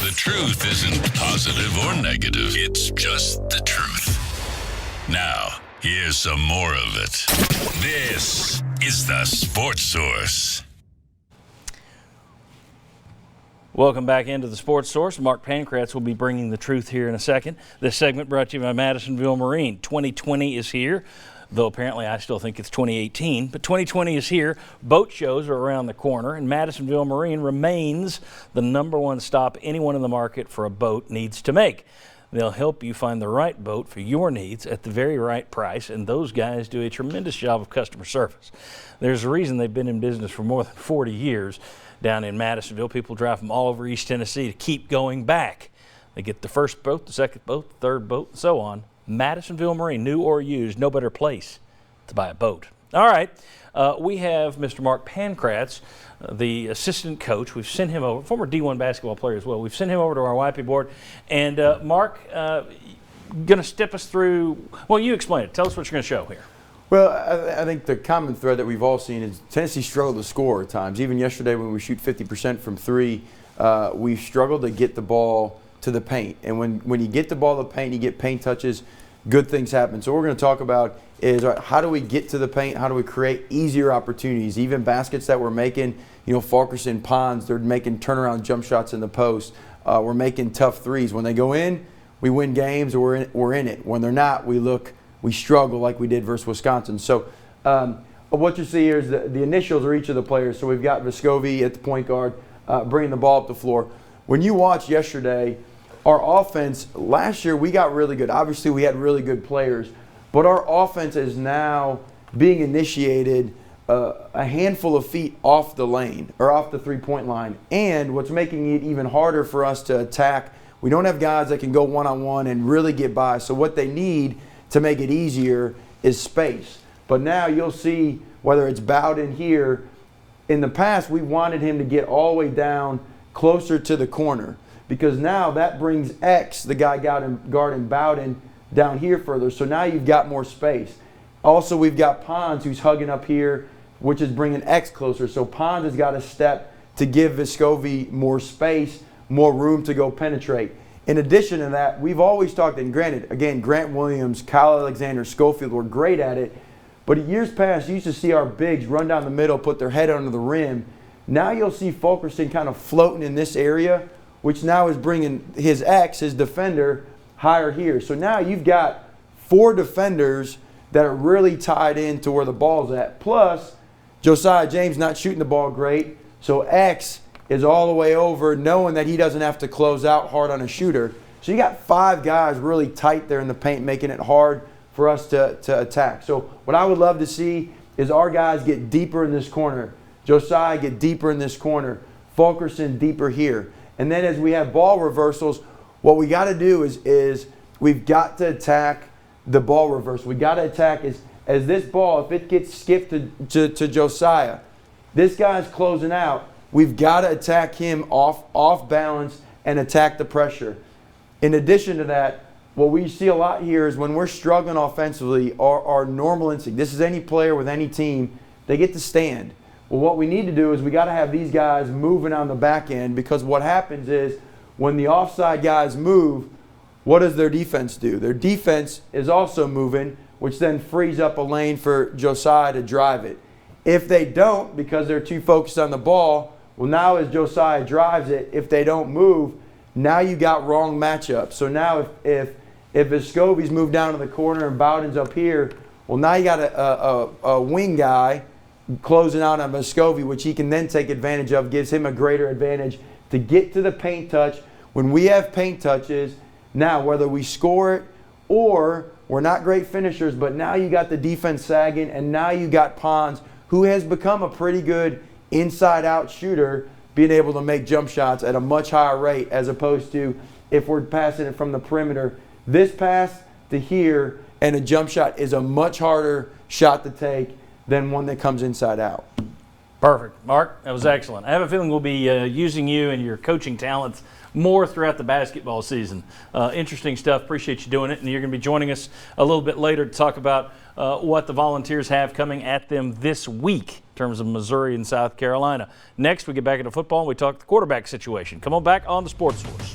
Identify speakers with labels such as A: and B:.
A: The truth isn't positive or negative. It's just the truth. Now, here's some more of it. This is the Sports Source.
B: Welcome back into the Sports Source. Mark Pankratz will be bringing the truth here in a second. This segment brought to you by Madisonville Marine. 2020 is here, though apparently I still think it's 2018. But 2020 is here. Boat shows are around the corner, and Madisonville Marine remains the #1 stop anyone in the market for a boat needs to make. They'll help you find the right boat for your needs at the very right price, and those guys do a tremendous job of customer service. There's a reason they've been in business for more than 40 years. Down in Madisonville, people drive from all over East Tennessee to keep going back. They get the first boat, the second boat, the third boat, and so on. Madisonville Marine, new or used, no better place to buy a boat. All right, we have Mr. Mark Pankratz, the assistant coach. We've sent him over, former D1 basketball player as well. We've sent him over to our YP board. And Mark, going to step us through, well, you explain it. Tell us what you're going to show here.
C: Well, I think the common thread that we've all seen is Tennessee struggled to score at times. Even yesterday when we shoot 50% from three, we struggled to get the ball to the paint. And when you get the ball to the paint, you get paint touches, good things happen. So what we're going to talk about is how do we get to the paint? How do we create easier opportunities? Even baskets that we're making, Fulkerson, Pons, they're making turnaround jump shots in the post. We're making tough threes. When they go in, we win games, or we're in it. When they're not, we struggle like we did versus Wisconsin. So what you see here is the initials are each of the players. So we've got Vescovi at the point guard, bringing the ball up the floor. When you watch yesterday, our offense, last year we got really good. Obviously we had really good players, but our offense is now being initiated a handful of feet off the lane or off the three-point line. And what's making it even harder for us to attack, we don't have guys that can go one-on-one and really get by. So what they need to make it easier is space. But now you'll see whether it's Bowden here. In the past, we wanted him to get all the way down closer to the corner because now that brings X, the guy guarding Bowden, down here further. So now you've got more space. Also, we've got Pons who's hugging up here, which is bringing X closer. So Pons has got to step to give Vescovi more space, more room to go penetrate. In addition to that, we've always talked, and granted, again, Grant Williams, Kyle Alexander, Schofield were great at it, but in years past, you used to see our bigs run down the middle, put their head under the rim. Now you'll see Fulkerson kind of floating in this area, which now is bringing his defender, higher here. So now you've got 4 defenders that are really tied in to where the ball's at. Plus, Josiah James not shooting the ball great, so X is all the way over, knowing that he doesn't have to close out hard on a shooter. So you got 5 guys really tight there in the paint, making it hard for us to attack. So what I would love to see is our guys get deeper in this corner. Josiah get deeper in this corner. Fulkerson deeper here. And then as we have ball reversals, what we got to do is we've got to attack the ball reversal. We got to attack as this ball, if it gets skipped to Josiah, this guy's closing out. We've got to attack him off balance and attack the pressure. In addition to that, what we see a lot here is when we're struggling offensively, our normal instinct, this is any player with any team, they get to stand. Well, what we need to do is we got to have these guys moving on the back end, because what happens is when the offside guys move, what does their defense do? Their defense is also moving, which then frees up a lane for Josiah to drive it. If they don't, because they're too focused on the ball, well, now as Josiah drives it, if they don't move, now you got wrong matchup. So now if Vescovi's moved down to the corner and Bowden's up here, well, now you got a wing guy closing out on Vescovi, which he can then take advantage of, gives him a greater advantage to get to the paint touch. When we have paint touches, now whether we score it or we're not great finishers, but now you got the defense sagging, and now you got Pons, who has become a pretty good inside-out shooter, being able to make jump shots at a much higher rate, as opposed to if we're passing it from the perimeter. This pass to here and a jump shot is a much harder shot to take than one that comes inside out.
B: Perfect. Mark, that was excellent. I have a feeling we'll be using you and your coaching talents more throughout the basketball season. Interesting stuff. Appreciate you doing it. And you're going to be joining us a little bit later to talk about what the Volunteers have coming at them this week in terms of Missouri and South Carolina. Next, we get back into football and we talk the quarterback situation. Come on back on the Sports Source.